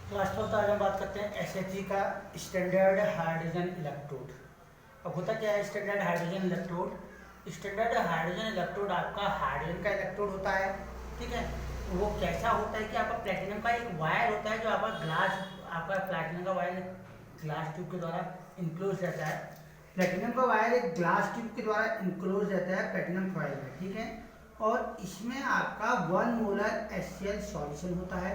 Class 12 आज हम बात करते हैं एसएचजी का स्टैंडर्ड हाइड्रोजन इलेक्ट्रोड। अब होता क्या है standard hydrogen electrode? Standard hydrogen electrode आपका हाइड्रोजन का इलेक्ट्रोड होता है, ठीक है। वो कैसा होता है कि आपका प्लेटिनम का एक वायर होता है जो आपका प्लेटिनम का वायर ग्लास ट्यूब के द्वारा इंक्लोज रहता है। प्लेटिनम का वायर एक ग्लास ट्यूब के द्वारा इंक्लोज रहता है प्लेटिनम फॉयल में, ठीक है। और इसमें आपका 1 मोलर HCl सॉल्यूशन होता है।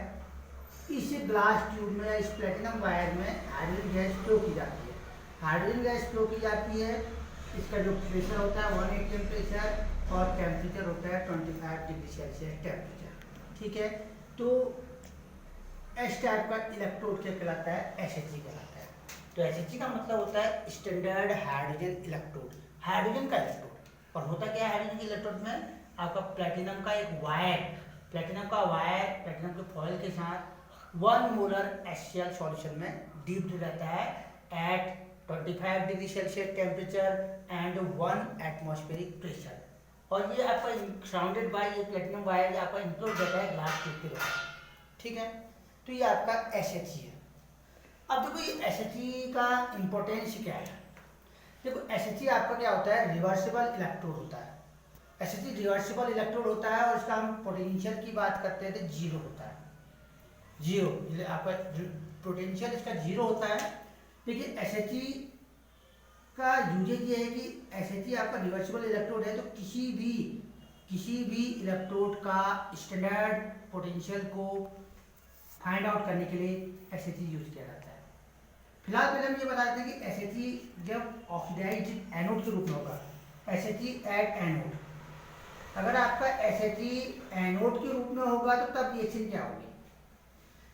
इस ग्लास ट्यूब में इस प्लेटिनम वायर में हाइड्रोजन गैस फ्लो की जाती है। हाइड्रोजन गैस फ्लो की जाती है। इसका जो प्रेशर होता है 180 टेम्परेचर और टेम्परेचर होता है 25 डिग्री सेल्सियस टेम्परेचर, ठीक है। तो एस टाइप का इलेक्ट्रोड क्या कहलाता है? एसएचजी कहलाता है। तो एसएचजी का मतलब होता है स्टैंडर्ड हाइड्रोजन इलेक्ट्रोड, हाइड्रोजन का इलेक्ट्रोड। और होता क्या है हाइड्रोजन के इलेक्ट्रोड में? आपका प्लेटिनम का एक वायर, प्लेटिनम के फॉयल के साथ 1 मोलर HCl सॉल्यूशन में डीप्ड रहता है at 25 degree Celsius temperature and 1 atmospheric pressure. और ये आपका सराउंडेड बाय ये प्लेटिनम वायर आपका इंक्लोज रहता है ग्लास ट्यूब के द्वारा, ठीक है। तो ये आपका एसएचजी है। अब देखो ये एसएचजी का इंपॉर्टेंस क्या है। देखो एसएचजी आपका क्या होता है? रिवर्सिबल इलेक्ट्रोड होता है। एसएचजी रिवर्सिबल इलेक्ट्रोड होता है और इसका हम पोटेंशियल की बात करते हैं तो जीरो होता है। जीरो आपका पोटेंशियल इसका जीरो होता है। देखिए एसएचजी का यूजेज ये है कि एसएचजी आपका रिवर्सिबल इलेक्ट्रोड है, तो किसी भी इलेक्ट्रोड का स्टैंडर्ड पोटेंशियल को फाइंड आउट करने के लिए एसएचजी यूज किया जाता है। फिलहाल पहले हम ये बता देते हैं कि एसएचजी जब ऑक्सीडाइज्ड एनोड के रूप में होगा, एसएचजी एट एनोड, अगर आपका एसएचजी एनोड के रूप में होगा तो तब रिएक्शन क्या होगी?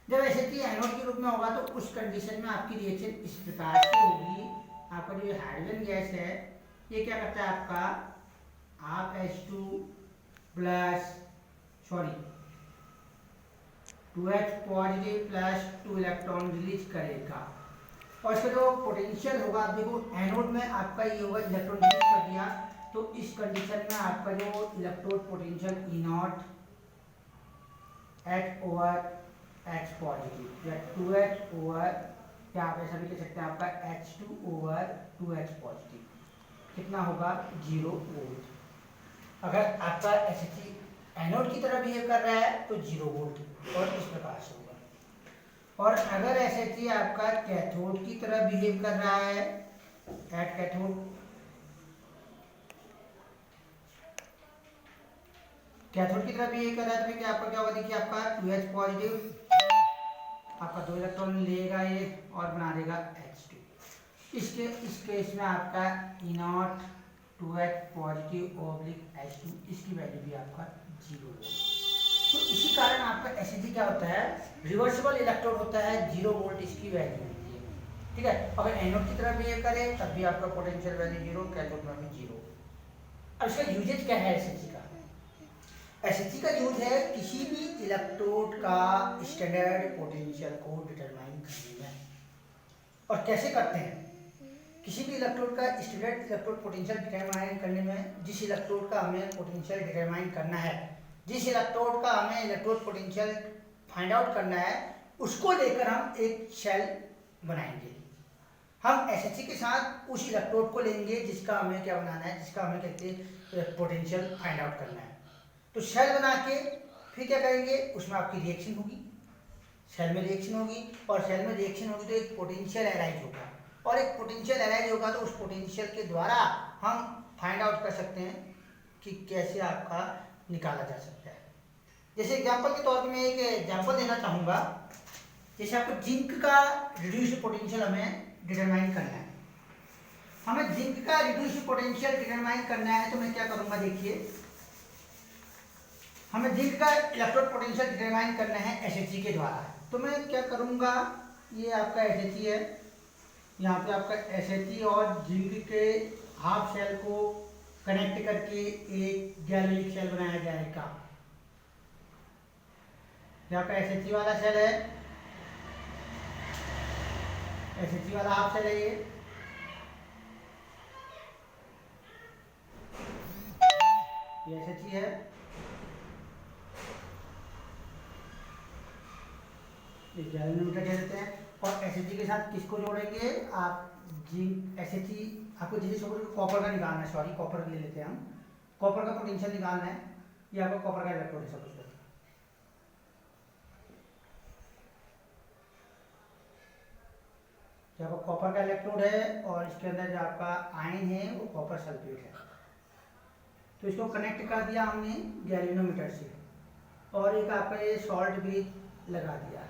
जब एसएचजी एनोड के रूप में होगा तो उस कंडीशन में आपकी रिएक्शन इस प्रकार से होगी। आपका जो हाइड्रोजन गैस है ये क्या करता है? आपका half H2 plus 2H positive plus 2 electron release करेगा। और इसका जो पोटेंशियल होगा, आप देखो एनोड में आपका ये होगा इलेक्ट्रॉन रिलीज कर दिया, तो इस कंडीशन में आपका जो electrode potential E0 H over H positive या 2H ओवर, क्या आप ऐसा भी कह सकते हैं आपका H2 ओवर 2H पॉजिटिव कितना होगा? 0 वोल्ट। अगर आपका एसएचजी एनोड की तरह बिहेव कर रहा है तो 0 वोल्ट और इस प्रकार से होगा। और अगर एसएचजी आपका कैथोड की तरह बिहेव कर रहा है एट कैथोड की तरह बिहेव कर रहा है तो क्या आपका क्या होगा? देखिए आपका 2H पॉजिटिव आपका 2 इलेक्ट्रॉन लेगा ये और बना देगा H2। इस केस में आपका E0 2H positive oblique H2 इसकी वैल्यू भी आपका 0 है। तो इसी कारण आपका एसएचजी क्या होता है? रिवर्सिबल इलेक्ट्रोड होता है, 0 वोल्ट इसकी वैल्यू होती है, ठीक है। अगर एनोड की तरफ बिहेव करे तब भी आपका पोटेंशियल वैल्यू 0, कैथोड में भी 0। अब इसका यूजेज क्या है एसएचजी का? एसएचजी का यूज है किसी भी इलेक्ट्रोड का स्टैंडर्ड पोटेंशियल को डिटरमाइन करने में। और कैसे करते हैं? किसी भी इलेक्ट्रोड का स्टैंडर्ड इलेक्ट्रोड पोटेंशियल डिटरमाइन करने में, जिस इलेक्ट्रोड का हमें पोटेंशियल डिटरमाइन करना है, जिस इलेक्ट्रोड का हमें इलेक्ट्रोड पोटेंशियल फाइंड आउट करना है, उसको लेकर हम एक शेल बनाएंगे। हम एसएचजी के साथ उस इलेक्ट्रोड को लेंगे जिसका हमें क्या बनाना है, जिसका हमें कहते हैं पोटेंशियल फाइंड आउट करना है। तो शेल बना के फिर क्या करेंगे? उसमें आपकी रिएक्शन होगी, सेल में रिएक्शन होगी, और सेल में रिएक्शन होगी तो एक पोटेंशियल अराइज होगा, और एक पोटेंशियल अराइज होगा तो उस पोटेंशियल के द्वारा हम फाइंड आउट कर सकते हैं कि कैसे आपका निकाला जा सकता है। जैसे एग्जांपल के तौर पे मैं एक एग्जांपल देना चाहूँगा। जैसे आपको जिंक का रिड्यूस्ड पोटेंशियल हमें डिटरमाइन करना है। हमें जिंक का रिड्यूस्ड पोटेंशियल डिटरमाइन करना है तो मैं क्या करूँगा? देखिए हमें जिंक का इलेक्ट्रोड पोटेंशियल डिटरमाइन करना है एसएचजी के द्वारा। तो मैं क्या करूँगा? ये आपका एसएचजी है, यहाँ पे आपका एसएचजी और जिंक के हाफ शेल को कनेक्ट करके एक गैलोलिक शेल बनाया जाएगा। यहाँ पे एसएचजी वाला शेल है, एसएचजी वाला हाफ शेल है, ये एसएचजी है, ये गैल्वेनोमीटर कह देते हैं। और एसएचजी के साथ किसको जोड़ेंगे आप, जिंक एसएचजी आपको जैसे सपोज कॉपर का निकालना है, सॉरी कॉपर ले लेते हैं हम, कॉपर का पोटेंशियल निकालना है, ये आपका कॉपर का इलेक्ट्रोड है सपोज। जो आपका कॉपर का इलेक्ट्रोड है और इसके अंदर जो आपका आयन है वो कॉपर सल्फेट है। तो इसको कनेक्ट कर दिया हमने गैल्वेनोमीटर से, और एक आपका ये सॉल्ट ब्रिज लगा दिया,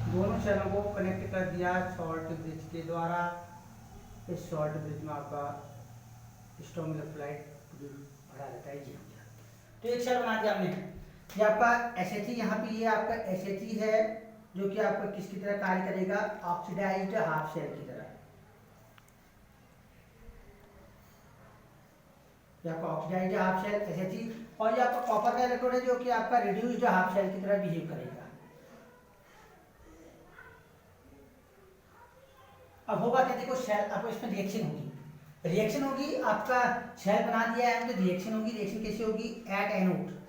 दोनों सेलों को कनेक्ट कर दिया सॉल्ट ब्रिज के द्वारा। इस सॉल्ट ब्रिज में आपका स्ट्रॉन्ग इलेक्ट्रोलाइट भरा रहता है, ये हो गया। तो एक सेल बना दिया हमने। ये आपका एसएचई, यहाँ पे ये आपका एसएचई है जो कि आपका किसकी तरह कार्य करेगा, ऑक्सीडाइज्ड हाफ शेल की तरह। ये आपका ऑक्सीडाइज्ड हाफ शेल एसएचई, और ये आपका कॉपर का इलेक्ट्रोड है जो कि आपका रिड्यूस्ड हाफ शेल की तरह बिहेव करेगा। अब होगा क्या, देखो शेल आपको इसमें रिएक्शन होगी, आपका शेल बना दिया है तो रिएक्शन होगी। रिएक्शन कैसे होगी, एट एनोड,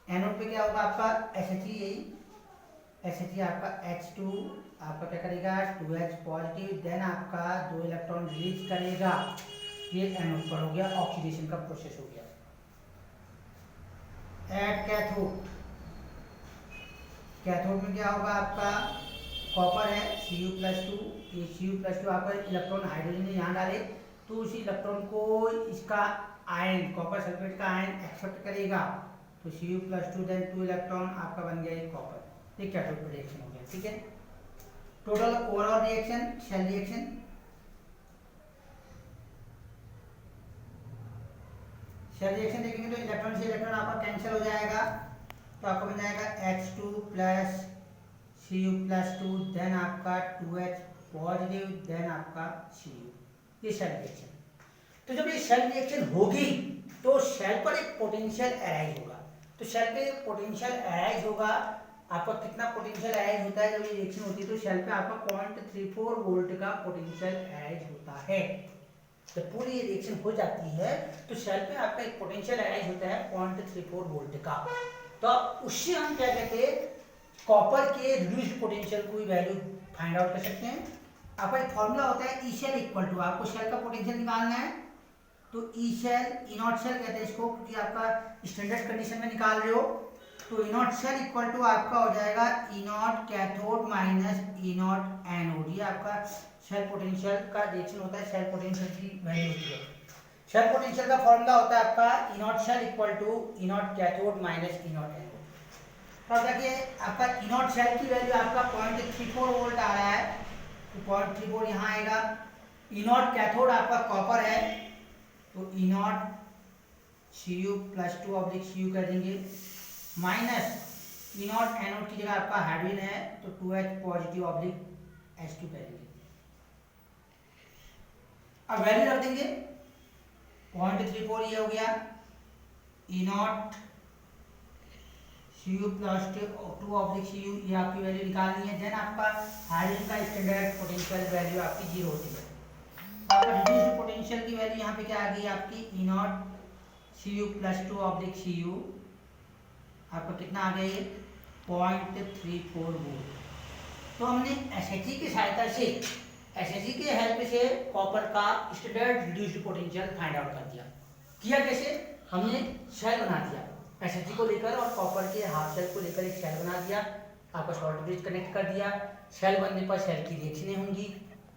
एनोड पे क्या होगा आपका एसएचई आपका H2 आपका क्या करेगा 2H पॉजिटिव, देन आपका 2 इलेक्ट्रॉन रिलीज करेगा, ये एनोड पर हो गया, ऑक्सीडेशन का प्रोसेस हो गया। एट कैथोड में क्या होगा आपका कॉपर है Cu+2, ये Cu+2 आपका इलेक्ट्रॉन हाइड्रोजन ने यहाँ डाले तो उसी इलेक्ट्रॉन को इसका आयन, कॉपर सल्फेट का आयन एक्सेप्ट करेगा, तो Cu+2 देन 2 इलेक्ट्रॉन आपका बन गया कॉपर। ये कैथोड पर रिएक्शन हो गया, ठीक है। Total overall reaction, cell reaction, देखेंगे तो इलेक्ट्रॉन से इलेक्ट्रॉन आपका कैंसिल हो जाएगा, तो आपका बन जाएगा H2 प्लस Cu+2 देन आपका 2H पॉजिटिव देन आपका Cu, ये शेल रिएक्शन। तो जब ये शेल रिएक्शन होगी तो शेल पर एक पोटेंशियल अराइज होगा, तो शेल पे पोटेंशियल अराइज होगा। आपका कितना पोटेंशियल अराइज होता है जब ये रिएक्शन होती है, तो शेल पे आपका 0.34 वोल्ट का पोटेंशियल अराइज होता है। जब पूरी ये रिएक्शन हो जाती है तो शेल पे आपका एक पोटेंशियल अराइज होता है 0.34 वोल्ट का। तो उससे हम क्या कहते हैं, कॉपर के रिड्यूस्ड पोटेंशियल की वैल्यू फाइंड आउट कर सकते हैं। आपका एक फॉर्मूला होता है ई शेल इक्वल टू, आपको शेल का पोटेंशियल निकालना है तो ई शेल, ई नॉट शेल कहते हैं इसको, क्योंकि आपका स्टैंडर्ड कंडीशन में निकाल रहे हो, तो E naught cell equal to आपका हो जाएगा E naught cathode minus E naught anode. ये आपका शेल पोटेंशियल का रिएक्शन होता है, शेल पोटेंशियल की वैल्यू होती है। शेल पोटेंशियल का फॉर्मूला होता है आपका E naught cell equal to E naught cathode minus E naught anode. तो देखिए आपका ई नॉट शेल की वैल्यू आपका 0.34 वोल्ट आ रहा है, तो 0.34 यहाँ आएगा। ई नॉट कैथोड आपका कॉपर है, तो E not Cu+2 oblique Cu कर देंगे, माइनस ई नॉट एनोड की जगह आपका हाइड्रोजन है तो 2H पॉजिटिव ऑब्लिक H2 कर देंगे। अब वैल्यू रख देंगे 0.34 ये हो गया, ई नॉट Cu+2 ऑब्लिक Cu, ये आपकी वैल्यू निकालनी है। देन आपका हाइड्रोजन का स्टैंडर्ड पोटेंशियल वैल्यू आपकी 0 होती है। आपका रिड्यूस्ड पोटेंशियल की वैल्यू यहाँ पे क्या आ गई आपकी E not Cu+2 oblique Cu, आपका कितना आ गया ये 0.34 वोल्ट। तो हमने एसएचजी की सहायता से, एसएचजी के हेल्प से कॉपर का standard reduced potential find out कर दिया। किया कैसे, हमने शेल बना दिया एसएचजी को लेकर और कॉपर के हाफ शेल को लेकर एक शेल बना दिया, आपका सॉल्ट ब्रिज कनेक्ट कर दिया। शेल बनने पर शेल की रिएक्शनें होंगी,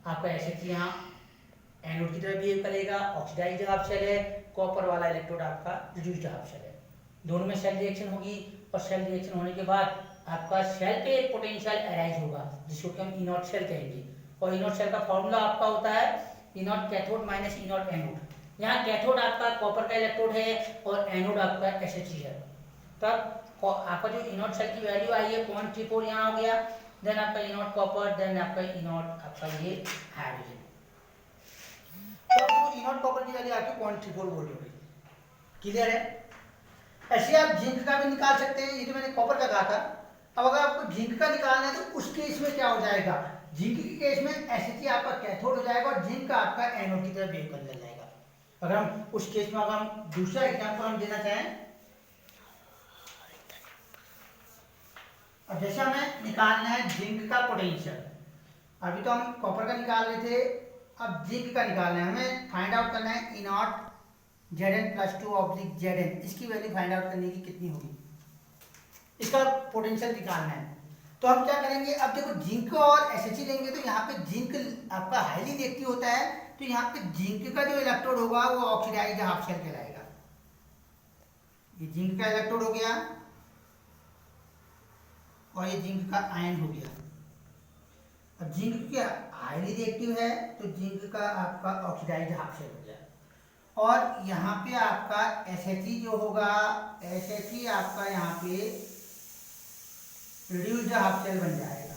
आपका एसएचजी यहाँ एनोड की तरह बिहेव करेगा, ऑक्सीडाइज्ड हाफ शेल है, कॉपर वाला इलेक्ट्रोड आपका रिड्यूस्ड हाफ शेल है, दोनों में शेल रिएक्शन होगी। और शेल रिएक्शन होने के बाद आपका शेल पे एक पोटेंशियल अराइज होगा जिसको कि हम ई नॉट शेल कहेंगे, और ई नॉट शेल का फॉर्मूला आपका होता है E naught cathode minus E naught anode. यहाँ कैथोड आपका कॉपर का इलेक्ट्रोड है और एनोड आपका एसएचजी है। तब आपका जो ई नॉट शेल की वैल्यू आई है 0.34 यहाँ हो गया, देन आपका ई नॉट कॉपर, देन आपका ई नॉट आपका ये हाइड्रोजन। तो ई नॉट कॉपर की वैल्यू आपकी 0.34 वोल्ट हो गई। क्लियर है। ऐसे आप जिंक का भी निकाल सकते हैं, ये तो मैंने कॉपर का कहा था। अब अगर आपको जिंक का निकालना है तो उस केस में क्या हो जाएगा, जिंक के केस में एसएचजी आपका कैथोड हो जाएगा और जिंक आपका एनोड की तरह बिहेव करने जाएगा। अगर हम उस केस में अगर हम दूसरा एग्जांपल हम देना चाहें अब जैसे हमें निकालना है जिंक का पोटेंशियल, अभी तो हम कॉपर का निकाल रहे थे, अब जिंक का निकालना है, हमें फाइंड आउट करना है E naught Zn plus 2 oblique Zn, इसकी वैल्यू फाइंड आउट करने की कितनी होगी, इसका पोटेंशियल निकालना है। तो हम क्या करेंगे, अब देखो जिंक और Sh लेंगे तो यहाँ पे जिंक आपका हाईली रिएक्टिव होता है, तो यहाँ पे जिंक का जो इलेक्ट्रोड होगा वो ऑक्सीडाइज्ड हाफ शेल कहलाएगा। ये जिंक का इलेक्ट्रोड हो गया और ये जिंक का आयन हो गया। अब जिंक क्या हाईली रिएक्टिव है तो जिंक का आपका ऑक्सीडाइज्ड हाफ शेल हो गया, और यहाँ पे आपका Sh जो होगा, Sh आपका यहाँ पे रिड्यूस्ड हाफ शेल बन जाएगा।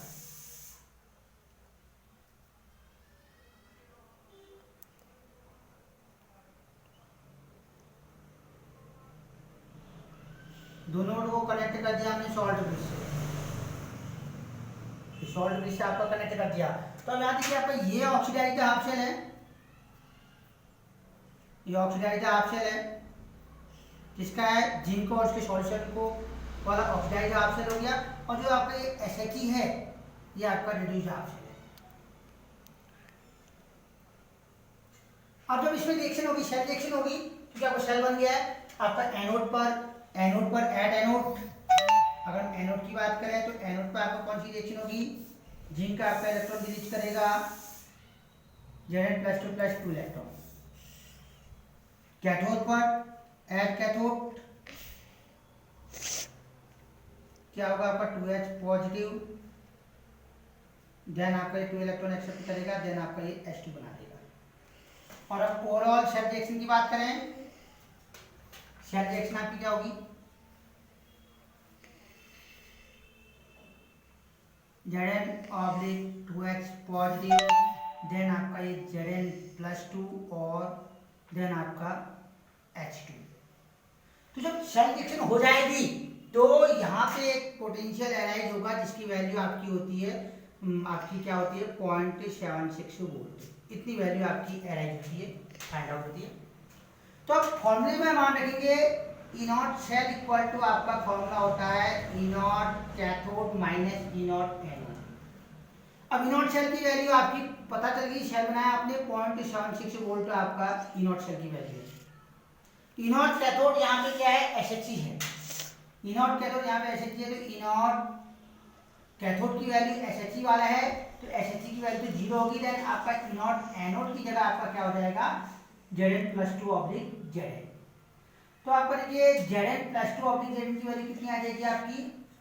दोनों को कनेक्ट कर दिया हमने सॉल्ट ब्रिज से, सॉल्ट ब्रिज से आपका कनेक्ट कर दिया। तो अब यहाँ देखिए आपका ये ऑक्सीडाइज्ड हाफ शेल है, ये ऑक्सीडाइज्ड हाफ शेल है जिसका है जिंक और उसके सॉल्यूशन को वाला ऑक्सीडाइज्ड हाफ शेल हो गया, और जो आपका ये Sh है ये आपका रिड्यूस्ड हाफ शेल है। अब जब इसमें रिएक्शन होगी, शेल रिएक्शन होगी, क्योंकि आपका शेल बन गया है आपका एनोड पर एट एनोड। अगर हम एनोड की बात करें तो एनोड पर आपका कौन सी रिएक्शन होगी, जिंक का आपका इलेक्ट्रॉन रिलीज करेगा Zn प्लस 2 इलेक्ट्रॉन। कैथोड पर एट कैथोड क्या होगा आपका 2H पॉजिटिव, देन आपका ये 2 इलेक्ट्रॉन एक्सेप्ट करेगा, देन आपका ये H2 बना देगा। और अब ओवरऑल शेल रिएक्शन की बात करें, शेल रिएक्शन आपकी क्या होगी, Zn oblique 2H positive, then आपका ये Zn प्लस 2 और देन आपका H2। तो जब शेल रिएक्शन हो जाएगी तो यहाँ पे एक पोटेंशियल अराइज होगा जिसकी वैल्यू आपकी होती है, आपकी क्या होती है 0.76 वोल्ट, इतनी वैल्यू आपकी अराइज होती है, फाइंड आउट होती है। तो अब फॉर्मूले में मान रखेंगे E naught cell equal to आपका फॉर्मूला होता है E naught cathode minus E naught anode. अब ई नॉट शेल की वैल्यू आपकी पता चल गई, शेल बनाया आपने 0.76 वोल्ट आपका ई नॉट शेल की वैल्यू है। ई नॉट कैथोड यहाँ पे क्या है Sh है, ई नॉट कैथोड यहाँ पे Sh है, तो ई नॉट कैथोड की वैल्यू Sh वाला है, तो Sh की वैल्यू तो 0 होगी, देन आपका ई नॉट एनोड की जगह आपका क्या हो जाएगा Zn प्लस 2 ऑब्लिक Zn। तो आपका देखिए Zn प्लस 2 ऑब्लिक Zn की वैल्यू कितनी आ जाएगी आपकी,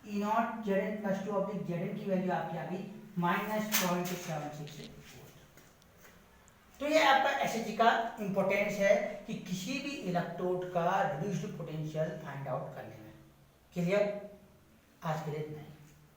E naught Zn plus 2 oblique Zn की वैल्यू आपकी आ गई -0.76। तो ये आपका Sh का इंपॉर्टेंस है कि किसी भी इलेक्ट्रोड का रिड्यूस्ड पोटेंशियल फाइंड आउट करने में। क्लियर? आज के लिए इतना ही।